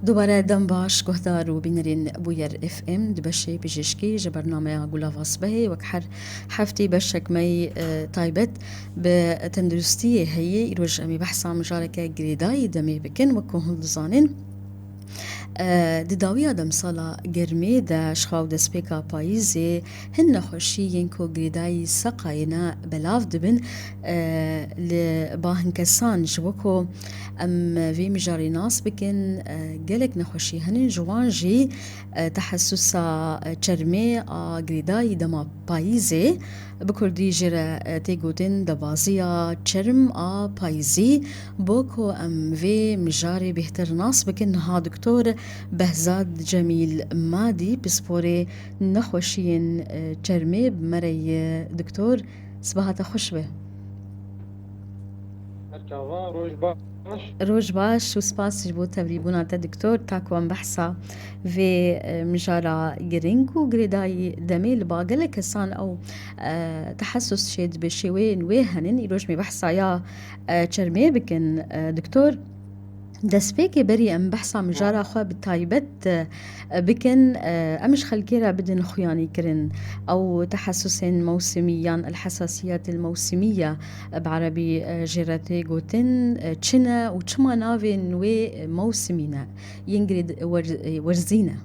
دوباره دم باش گهدار و بینرین بویر اف ام دبشه بجشکی جبرنامه گلاواس به وک هر هفته بشک می تایبت به تندرستی هی ایروج امی بحثا مجارکه گریدای دمی بکن وکو هند زانین دداوی آدم سالا گرمی دا شخاو دسپیکا پاییزی هن خوشی ینکو گریدای سقاینا بلاف دبن لباهن کسان جوکو ام وی مجاری ناس بکن گلک نخوشی هنن جوان جی تحسسا چرمی گریدای دما پاییزی بکردی جره تیگوتن دبازیا چرم پاییزی بوکو ام وی مجاری بهتر ناس بکن ها دکتور بهزاد جمیل مادی بسپوری نخوشین چرمی بمری دکتور صباحت خوش به روج باش و سپاس بو تبریبونا تا دکتور تاکو ام بحثا في مجارة جرينكو جريداي دميل باقل كسان أو تحسس شيد بشيوين ويهنن يروج مي بحثا يا چرمي بكن دكتور دسبيكي بري ام بحثا مجارة خوا بتايبت بكن امش خلكيرا بدن خياني كرن او تحسس موسميا الحساسيات الموسمية بعربي جيراتي جوتن تشنا وتشما نافين وي موسمينا ينجرد ورزينا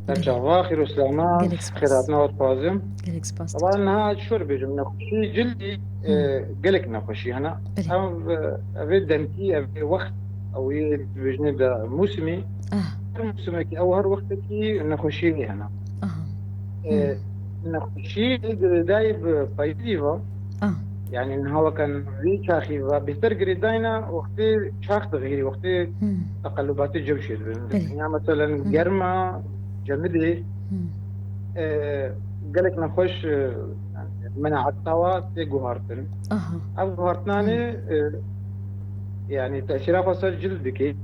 ترجع خير وسلامات خيراتنا وتفازم قالك سباس طبعا هاد شرب نخشي جلدي قالك نخشي هنا أبي دمتي أبي وقت أو بجنب موسمي موسمك أو هر وقتك نخشي هنا نخشي دايب بايديفا يعني إن هو كان ذي شاخي بيستر قريداينا وقتي شاخ تغيري وقتي تقلبات الجو شيء يعني مثلا جرمة جمدي قالك نخش منع التوا تيجوهارتن أبوهارتناني يعني تأثيرها فصل جلدك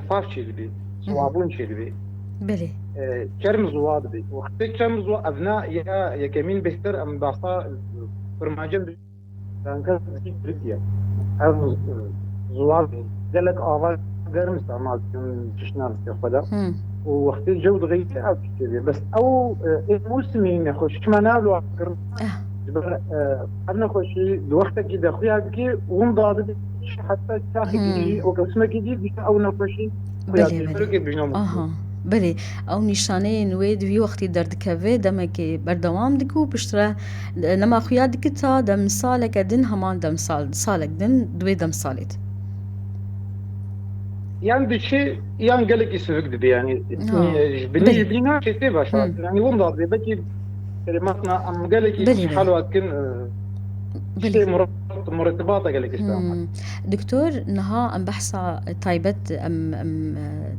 فاف شيء صوابون شيء بلي كرم زواد بي وقت كرم زواد أبناء يا كمين بهتر أم باصا فرماجم كان كذا بريتيا هذا زواد قالك آواز غير مستعمل تشنال استخدام ووقت الجو تغير أو كذا بس أو موسمي نخش ما نالو أفكر أنا خوشي الوقت كده خويا بكي ونضاد حتى تاخذ يجي وكسمة جديد أو نخشي بله او نشانه نوی دوی وقتی درد که دمه که بردوام دکو پشتره نما خویا دکتا دم سالک دن همان دم سالک دن دوی دم سالت يعني بشيء يعني قالك يسفك دبي يعني بنينا شيء تبى شو يعني ومضاد بيجي كلماتنا أم قالك حلوة كن شيء مرتباطة قالك استعمل دكتور نها ام بحثا تايبت ام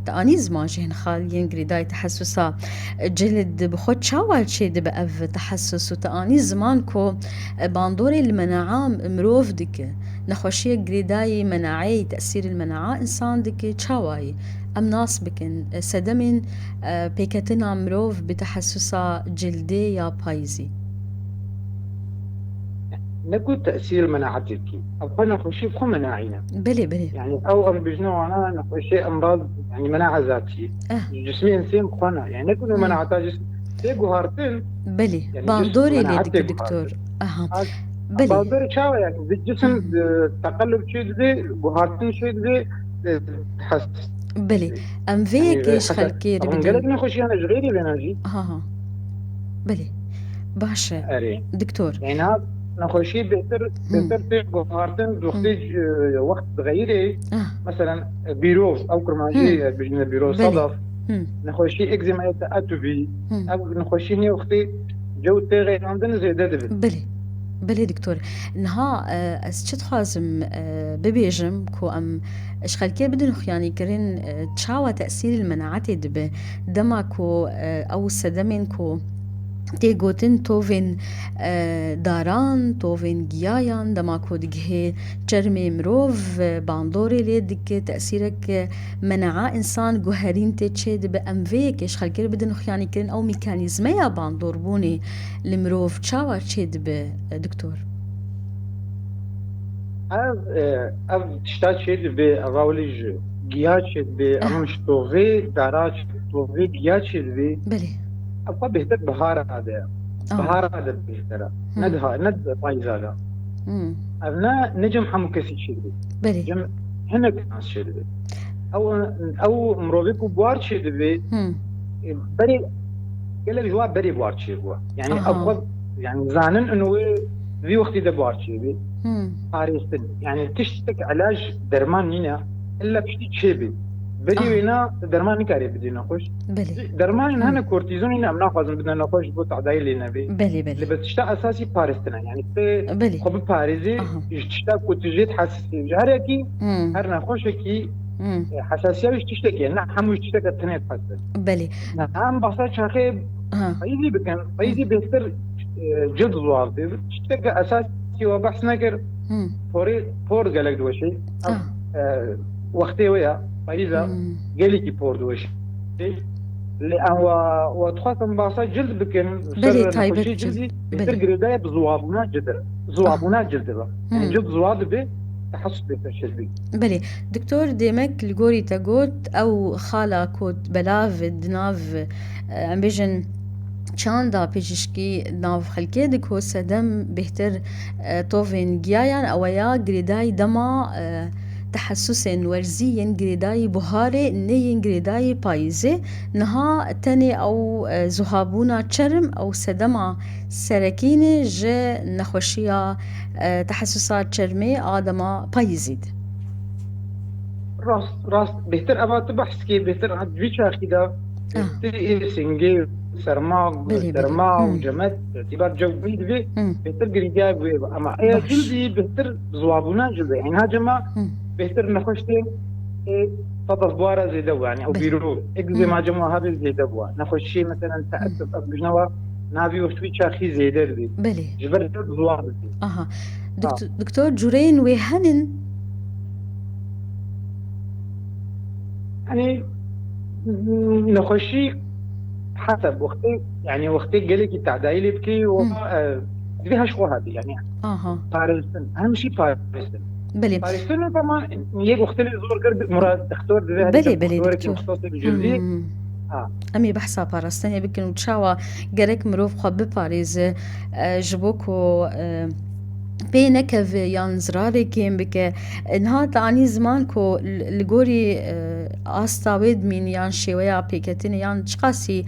تانيز ماجهن خالين قريداي تحسسا جلد بخود شاوال شي دبأف تحسس وتانيز زمان كو باندوري المناعة مروف دك نخوشي قريداي مناعي تأثير المناعة انسان دك شاواي ام ناس بكن سدمن بيكتنا مروف بتحسسا جلدي يا بايزي نقول تأثير مناعتك أو نخشي بخو مناعينا بلي يعني أو أم بجنو أنا نخشي أمراض يعني مناعة ذاتية جسمي إنسان بخونا يعني نكون مناعة جسم تيجو هارتين بلي يعني باندوري ليدك دكتور بلي باندوري شاو يعني الجسم تقلب شيء ذي جوهارتين شيء ذي تحس بلي أم فيك إيش خلكي ربنا قالك نخشي أنا جغيري بناجي بلي باشا دكتور يعني هذا نخشي بهتر جوهارتين وقتي وقت غيري مثلا بيروز أو كرماجي بجنا بيروز صدف نخشي إكزيما أتوبي أو نخشي هني وقتي جو تغير عندنا زي ده بلي دكتور نها أسشت خازم ببيجم كو أم إشخالكي بدن خياني كرين تشاوى تأثير المناعات دب دماكو أو سدمين كو تيغوتن توفين داران توفين جيايان دماكو دقه جرمي مروف باندوري ليدك تأثيرك مناعة إنسان جوهرين تتشد بأمفيك إيش خلكير بدن خياني كرين أو ميكانيزمية باندور بوني المروف تشاور تشد بدكتور اف تشتات شد به اولج گیاه شد به امش توفی دارات توفی گیاه شد به بله ابقى بهتر بهار هذا اه بهار هذا بهتر هم. ند طايزالا هم. ابنا نجم حمو كسي شد بله جم هنا كاس شد او مروبيكو بوار شد به هم. بري قال لك جواب بري بوار شد يعني اها ابقى يعني زانن انه في وقت ده بوار شد هم. باريستن يعني تشتك علاج درمان هنا الا بشتي تشيبي بري اه وينا درمان نكاري بدي نخش بله درمان هم. هنا كورتيزون هنا امنا خازن بدنا نخش بو تعداي لي نبي بله اللي بله بتشتا اساسي باريستنا يعني في بله خب باريزي اها تشتا كوتجيت حساسيه هر كي هم. هر نخش كي هم. حساسيه وش تشتكي يعني حموش تشتكي تنيت حساسيه بله نعم بسيط شاخي ها فايزي بكن هم. فايزي بيستر جلد زوالتي تشتكي اساسي وبحث نكر هم. پور گلک دوشی اه وقتی ویا فایزا هم. گلی کی پور دوشی لأن وتخاطم باصا جلد بكن بله سر تايبت نخشي جلد جلدي بيصير بله قريداية بزوابنا جدر اه زوابنا جلد بقى يعني هم. جلد زواد به تحسس بتشدي بله دكتور ديمك الجوري تاغوت او خالا كوت بلاف دناف ام بيجن چاندا پزیشکی ناو خلکی دکو سدم بهتر توفین گیایان اویا گریدای دما تحسس ورزي جريداي بهاري ني جريداي بايزي نها تاني او زهابونا تشرم او سدما سركيني جي نخوشيا تحسسات شرمي آدما بايزيد راست بهتر أبا تبحث كي بهتر عاد فيش أخيدا اه تي سنجي بلي بلي سرما وجماد اعتبار جوي دبي بهتر قريداية أما أي باش جلدي بهتر زوابنا جلدي يعني هاجما بهتر نخشتي صدف بوارا زي دوا يعني او بلي بيرو اجزي ما جمع هذا زي دوا ناخذ شيء مثلا تاسف بجنوا نافي وشوي شاخي زي دربي بلي جبرت بزوار دي اها اه دكتور جورين وهنن يعني نخشي حسب وقتي يعني وقتي قال لك التعدايل يبكي و فيها شو هذه يعني اها باريستن اهم شيء باريستن بلي باريستن طبعا يجي وقت اللي زور قرب مراد تختار بهذه بلي بلي تختارك دكتور مختص بالجلدي اه امي بحثا باراستانيا بكن وتشاوا جرك مروف خب باريز جبوكو بينك في يان زراري كيم بك انها تعني زمان كو لغوري استاويد من يان شويا بيكتيني يان تشقاسي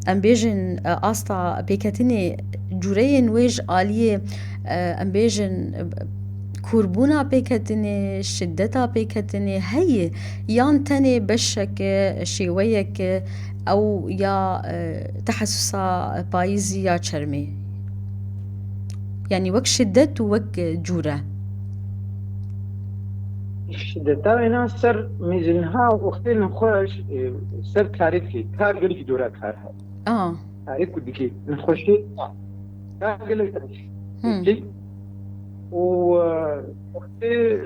امبيجن استا بيكتيني جورين ويج آلية امبيجن كوربونا بيكتني شدتا بيكتني هي يان تاني بشك شويك او يا تحسسا بايزي يا شرمي يعني وك شدت وك جورة شدتا هنا سر ميزنها وقتين نخوش سر كاريكي كار قلت دورا كارها اه كاريك وديكي نخشي كار قلت هم ديكي وقتي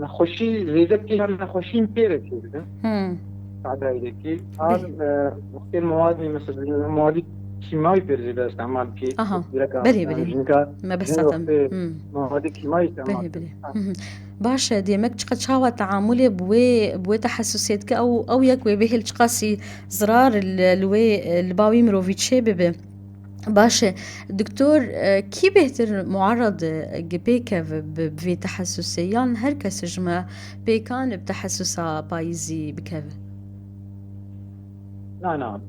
نخشي زيدكي هم نخشين بيركي هم بعد هيدكي به وقتي المواد مثلا المواد كيماوي بيرزي استعمال كي اها لك بلي يعني بلي جنكا ما جن بحثتم وقتي مواد كيماوي استعمال بلي بلي باشا ديمك تشقد شاوة تعاملي بوي تحسسيتك او يكوي به الشقاسي زرار الوي الباوي مروفيتشي ببه باشا دكتور كي بهتر معرض جبيكا في تحسسيان هركس جمع بيكان بتحسسا بايزي بكذا نعم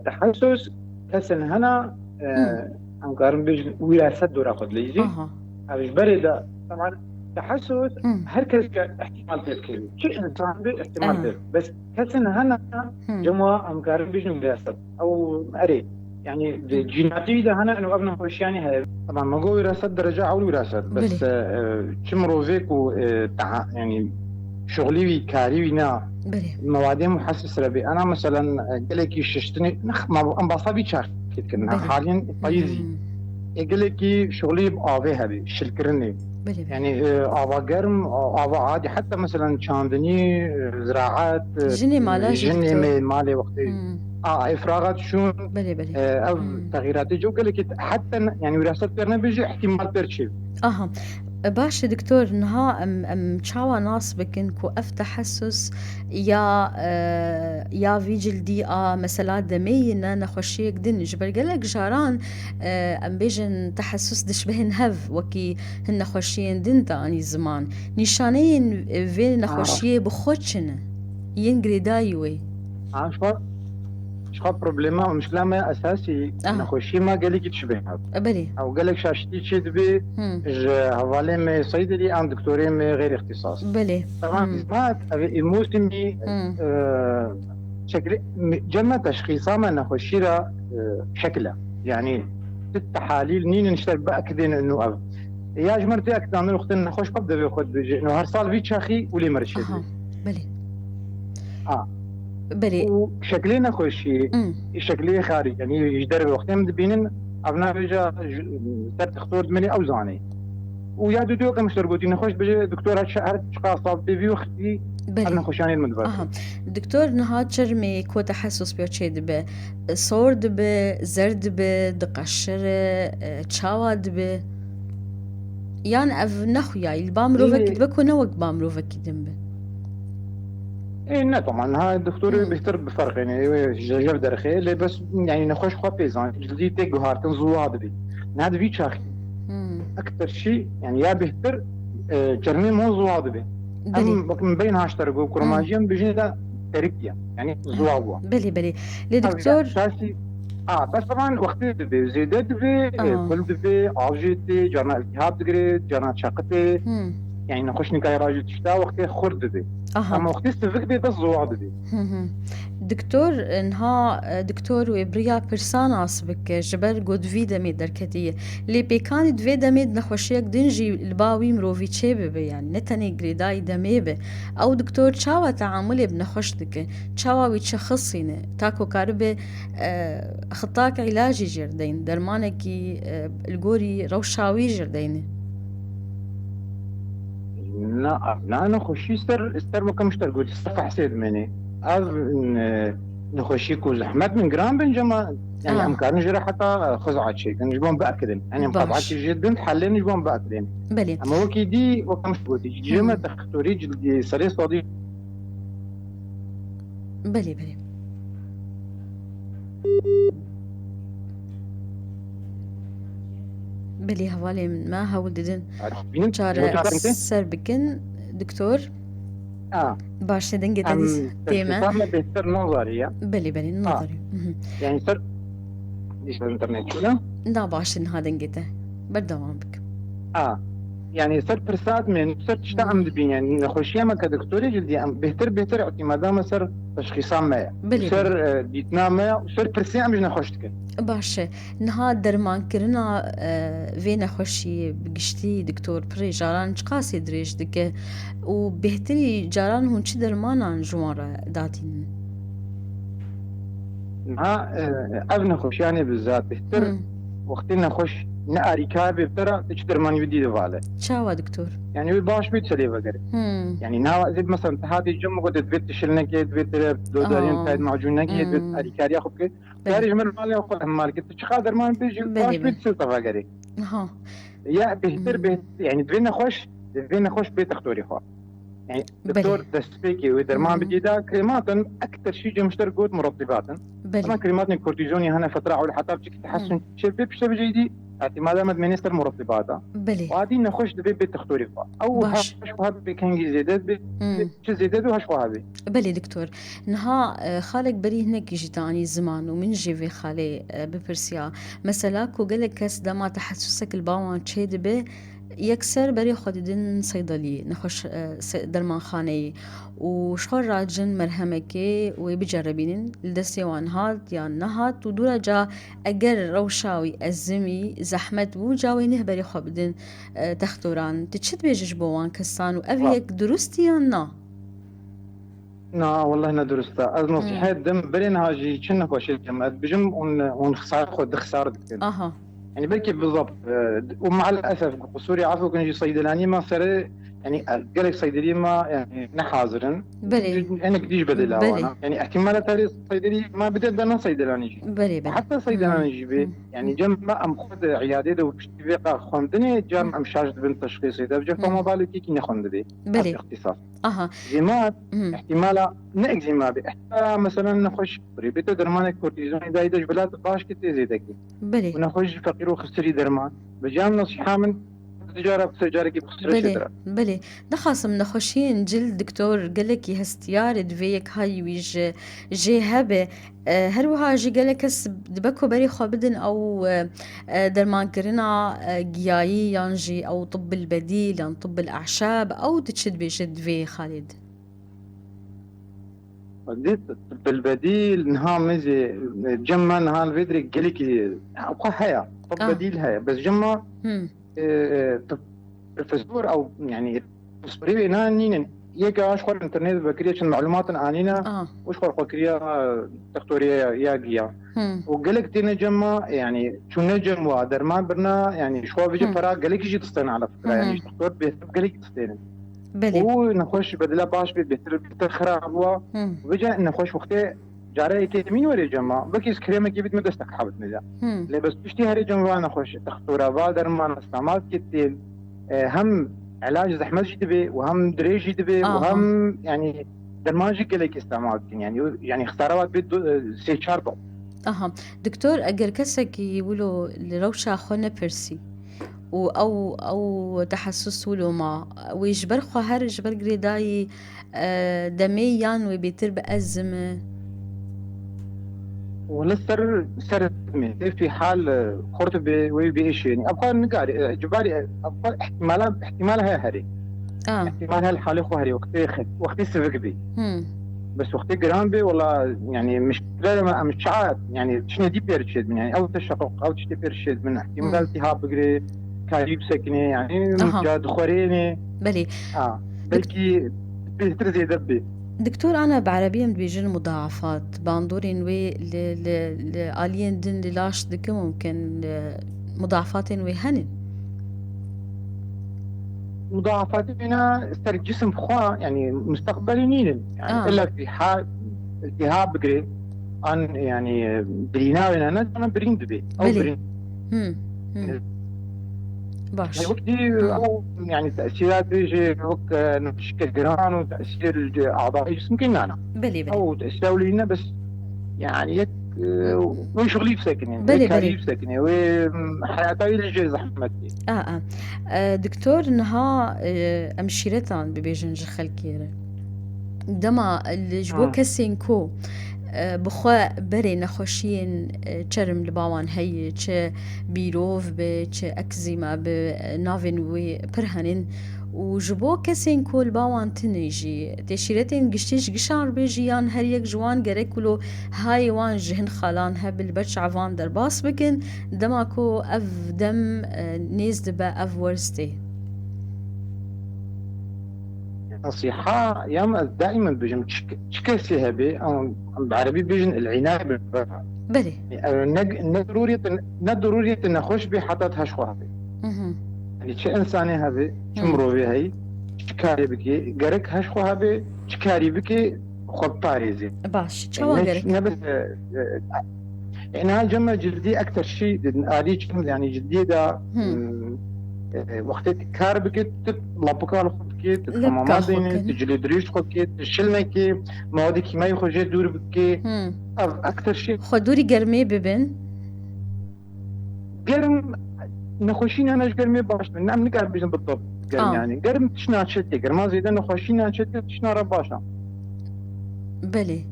تحسس كسن هنا هم عم قارن بيج وراثة دورة قد ليجي اها مش بريدة طبعا تحسس هم هركز احتمال تذكير شيء انسان به احتمال اه تذكير بس كسن هنا هم جماعة عم قارن بيج وراثة او اري يعني جيناتي ده هنا انه ابن خوش يعني هاي طبعا ما قوي وراثة درجة او وراثة بلي بس شمرو فيك و يعني شغلي كاري وينا بلي مواد محسسة ربي أنا مثلا قال ششتني ما أنبسطي شاكت كنا بلي حاليا بايزي هم قال شغلي بآبه هذه شلكرني بلي بلي يعني آبا جرم آبا عادي حتى مثلا شاندني زراعات جني مالاجي جني دكتور مالي وقتي هم افراغات شون بلي او تغييرات جو قال لك حتى يعني وراثه ترنا بيجي احتمال برشيف. اها باش دكتور نها ام تشاوا ناس بكن كو اف تحسس يا في جلدي مثلا دمينا نخشيك دن جبر قالك جاران ام بيجن تحسس دش بهن هف وكي هن خشين دن تاني زمان نشانين في نخشيه بخوتشنا ينقري دايوي شخص بروبليما مشكلة ما أساسي نخوشي ما قال لك تشبه بلي أو قال لك شاشتي تشي دبي هوالي مي صيدلي أم دكتوري مي غير اختصاص بلي طبعا ما الموسمي شكل جمع تشخيصا ما نخوشي را شكله يعني التحاليل نين نشتغل بأكدين إنه أب يا جمرتي أكد أن الوقت نخوش قبل بياخد بيجي إنه هرسال في شاخي ولي مرشد بلي بلي وشكلي نخوشي شكلي خارج يعني يجدر وقتين دبينن أبنا بيجا تختار مني أوزاني ويا دو كم مشتركوتي نخوش بيجي دكتور هاد شخاص بيبي وختي أنا خوشاني المدبر دكتور نهاد شرمي كو تحسس بيوتشيد ب صورد ب زرد ب دقشر تشاود ب يعني اف نخويا البامروفك بكو نوك بامروفك دمبه إيه طبعا هاي الدكتور بيختار بفرق يعني جاب درخي اللي بس يعني نخش خوا بيزان جديد تيجو هارتن زواد بي هذا في شاخي أكثر شيء يعني يا بيختار جرمي مو زواد بي من بين هاشترقو كروماجيم بيجينا تركيا يعني زوابوا بلي لدكتور شاسي بس طبعا وقت دبي زيادة دبي كل دبي عاجتي جرنا التهاب دقري جرنا شاقتي يعني نخش نكاي راجل تشتا وقتي خرد دي اما وقتي استفك دي بس زواد دي دكتور انها دكتور وبريا برساناس بك جبر قد في دمي دركتيه لي بيكان دفي دمي نخوشيك دنجي الباوي مروفي تشيبه يعني نتني غريداي دميبه او دكتور تشاوا تعاملي بنخوش دك تشاوا ويتشخصينه تاكو كاربه خطاك علاجي جردين درمانكي الجوري روشاوي جردينه لا أنا خوشي استر ما كمش تقول استفح حسيد مني نخوشي كو زحمت من جرام بنجما يعني أمكان نجري حتى خزعة شيء نجبون بأكدن يعني مقاطعة جدا حلين نجبون بأكدن بلي أما وكي دي وكمش تقول جمع تختوري جلدي سري صديق بلي بلي هوالي من ما هوددن جارة سر بكن دكتور باش دنجي تديس تيمة فهم بيستر نظرية بلي النظري يعني سر ليش الانترنت كله لا باش هذا دنجته بردوام بك يعني سر برسات من سر تشتغل دبين يعني نخشيها ما كدكتوري جلدي بهتر اعتمادا ما سر تشخيصا ما سر ديتنا ما وسر برسي مش نخشتك باش نها درمان كرنا في نخشي بقشتي دكتور بري جاران قاسي دريج دك وبهتري جاران هون شي درمانا جوارا داتين ابن خش يعني بالذات بهتر وقت نخش نقري كابي بترى تشترمان يدي دفاله شاوا دكتور يعني باش بيت سلي بقري يعني نها زي مثلا هذه الجمعة قد تبيت تشلنا كي تبيت دو دارين تايد معجوننا كي تبيت قري كاري اخو كي كاري جمل مالي اخو مالك تشخادر ما بيجي باش بيت سلطه بقري يا بهتر يعني دبينا خوش بيت اختوري خو يعني دكتور دستبيكي ودرمان بديدا كريمات اكثر شيء مشتركوت مرطبات طبعا كريمات الكورتيزوني هنا فتره على حتى تحسن شباب جديد اعتمادا مد منستر مرطبات وعادي نخش دبي بيت تختوري فا او هاش وهذا بكنجي زيدات زيدات وهاش وهذا بلي دكتور نها خالق بري هناك جيتاني زمان ومن جيفي خالي ببرسيا مثلا كو قالك كاس دما تحسسك الباوان تشيد به يكسر بري خوددن صيدلي نخش درمان خاني وشخور راجن مرهمكي وبجربين لدستي وان هات يا نهات ودورا جا اگر روشاوي الزمي زحمت وجاوي نهبري خوددن تختوران تشد بيجش بوان كسان وأبيك درستي يا نا والله أنا درسته از نصيحة دم برين هاجي كنا كوشي جمعت بجم ون خسارة خود خسارة دكتور يعني بركي بالضبط. ومع الاسف قصوري عفوا كنجي صيدلاني ما صار يعني قالك صيدليه ما يعني نحاضرن. بلي انا قديش بدلها بلي وانا يعني احتمال تاري صيدلي ما بدل انا صيدلاني جي بلي بلي وحتى صيدلاني جي بي يعني جنب ام خد عياده وبشتي بقى خندني جام ام شارج بنت تشخيصي ده بجا فما بالك كي نخند دي هذا بلي اختصاص اها زيمات احتمال نأكزيما بي احتمال مثلا نخش ريبيتو درمانك كورتيزون دا يدش بلاد باش كتي زيدك بلي ونخش فقير وخسري درمان بجام نصيحة من تجارة تجارة كي بخسر بلي شدرا بلي دخاص من خشين جل دكتور قالك هستيار دفيك هاي ويج جي هبه هروها جي قالك هس دبكو بري خابدن او درمان كرنا جيايي يانجي او طب البديل يعني طب الاعشاب او تشد بيشد في خالد بديت بالبديل نها مزي جمع نها الفيدري قالك ابقى هيا طب اه بديل هيا بس جمع هم بروفيسور او يعني بروفيسوري نانين يك اشخر الانترنت بكريش المعلومات انينا اه واشخر بكريا دكتوريا يا جيا هم وقالك دي نجمة يعني شو نجم ودرمان برنا يعني شو بيجي هم فرا قالك يجي تستين على فكرة يعني هم دكتور بيهتم قالك تستين بلي ونخش بدلا باش بيتر خراب هو هم وبيجي نخش وقتي جاري كي مين وري جماعة بكيس كريمة كي بيت مدستك حابت نجا هم لي بس بشتي هاري جماعة نخش تختورا بادرمان استعمال كتيل هم علاج زحمة جدبي وهم دريج جدبي اها وهم يعني درماجي قالك استعمال يعني خسارات بيت سي شاربو اها دكتور اگر كسك يقولوا لروشا خونا بيرسي او تحسس ولو ما ويجبر خو هر جبر قريداي دمي يان وبيتر بأزمة ولسر سر في حال خرط بإيش يعني أبقى نقاري جباري أبقى احتمال هاي هري اه احتمال هاي الحالة خو هري وقتي سفك بي هم بس وقتي جرام بي والله يعني مش عاد يعني تشني دي بيرشيد من يعني أو تشقق أو تشتي بيرشيد من احتمال هم التهاب بقري كاريب سكني يعني اها جاد خوريني بلي دك بلكي بيتر زي دبي دكتور أنا بعربية بيجن مضاعفات باندورين وي لآليين دن للاش دك ممكن مضاعفات وي هنن مضاعفات هنا استر الجسم خوا يعني مستقبلي نين يعني اه الا في حال التهاب بقري ان يعني برينا انا برين دبي او بلي برين هم هم يعني باش وقت دي هم او يعني تاثيرات بيجي وقت نشكل جيران وتاثير اعضاء الجسم كنا انا بلي بلي او تاثير لنا بس يعني يك وين شغلي في ساكنه وين بلي كاري بلي في ساكنه وين حياتي اللي زحمتي دكتور نها أمشيرتان ببيجن جخل كيرة دما اللي جبو كسينكو بخوا بري نخوشين چرم لباوان هي چه بیروف به چه اکزیما به ناوین وی پرهنین و جبو کسین کول باوان تنیجی تشیرتین گشتیش گشار بجیان هر یک جوان گره کلو های وان جهن خالان هبل بچ عوان در باس بکن دماکو اف دم نیزد با اف ورستی نصيحة ياما دائما بيجن تشكسي هبي أو بعربي بيجن العناية بالبقرة بله ضرورية نخش بي حتى تهشخو هبي مهم. يعني شي إنساني هبي مم. شمرو بي هي شكاري بكي قرك هشخو هبي شكاري بكي خب باريزي باش يعني چوا گرک نبس يعني هالجمع جلدي أكثر شيء آلي يعني جلدي دا وقتی کار بکید لپکال خود بکید لبکا حمامات دینید خوکن تجلی دریش خود بکید تشیل نکی مواد کیمیایی خوجه دور بکید اکثر شيء خودوری گرمی ببین گرم نخوشين انا گرمي باش نعم نقدر بيجن بالضبط گرم يعني گرم تشنا شتي گرما زيدا نخوشين شتي تشنا رباشا بله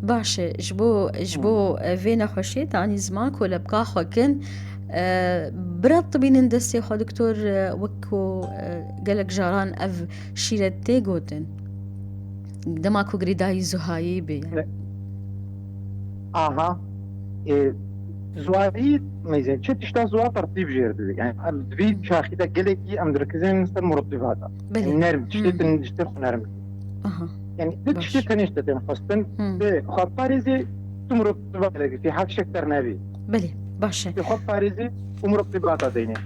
باشه جبو فينا خوشيت عني زماك ولا بقا خوكن برات بين دستي خو دكتور وكو قالك جاران اف شيرتي جوتن دماكو قريداي زهايي بي يعني. اها زواري ميزان شت تشتا زوار ترتيب جير يعني دبي شاخيدا قالكي ام دركزين نستر مرتبات بلي النرم تشتت نجتر نرم اها يعني باش تشتت تنشتت خاصة خاطريزي تمرتبات في حق شكتر نبي بلي باشە خۆ پارێزی و مرتباتە دەینێ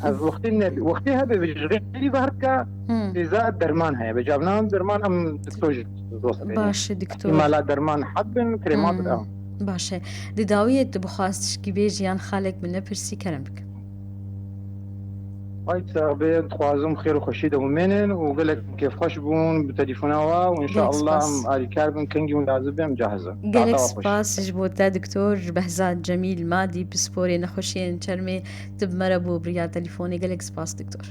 از وقتی نبی وقتی هەبێ بژغێری بەهرکە ئێزا دەرمان هەیە بە جابنان دەرمان ئەم دکتۆژ باشە دکتۆر مالا دەرمان حەد بن کرێمات ئەو باشە دداویت بخواستشکی بێژیان خالێک من نەپرسی کەرم بکە بێ خوازم خێر و خۆشی دەمێنن و گەلێک کێفخۆش بوون بە تەلیفۆنەوە و ئینشاءالله ئەم ئالیکار بن کەنگی و لازم بێم جاهزە گەلێک سپاسش بۆ تا دکتۆر بەهزاد جەمیل مادی پسپۆرێ نەخۆشیێن چەرمێ تبمەرە بۆ بریا تەلیفۆنی گەلێک سپاس دکتۆر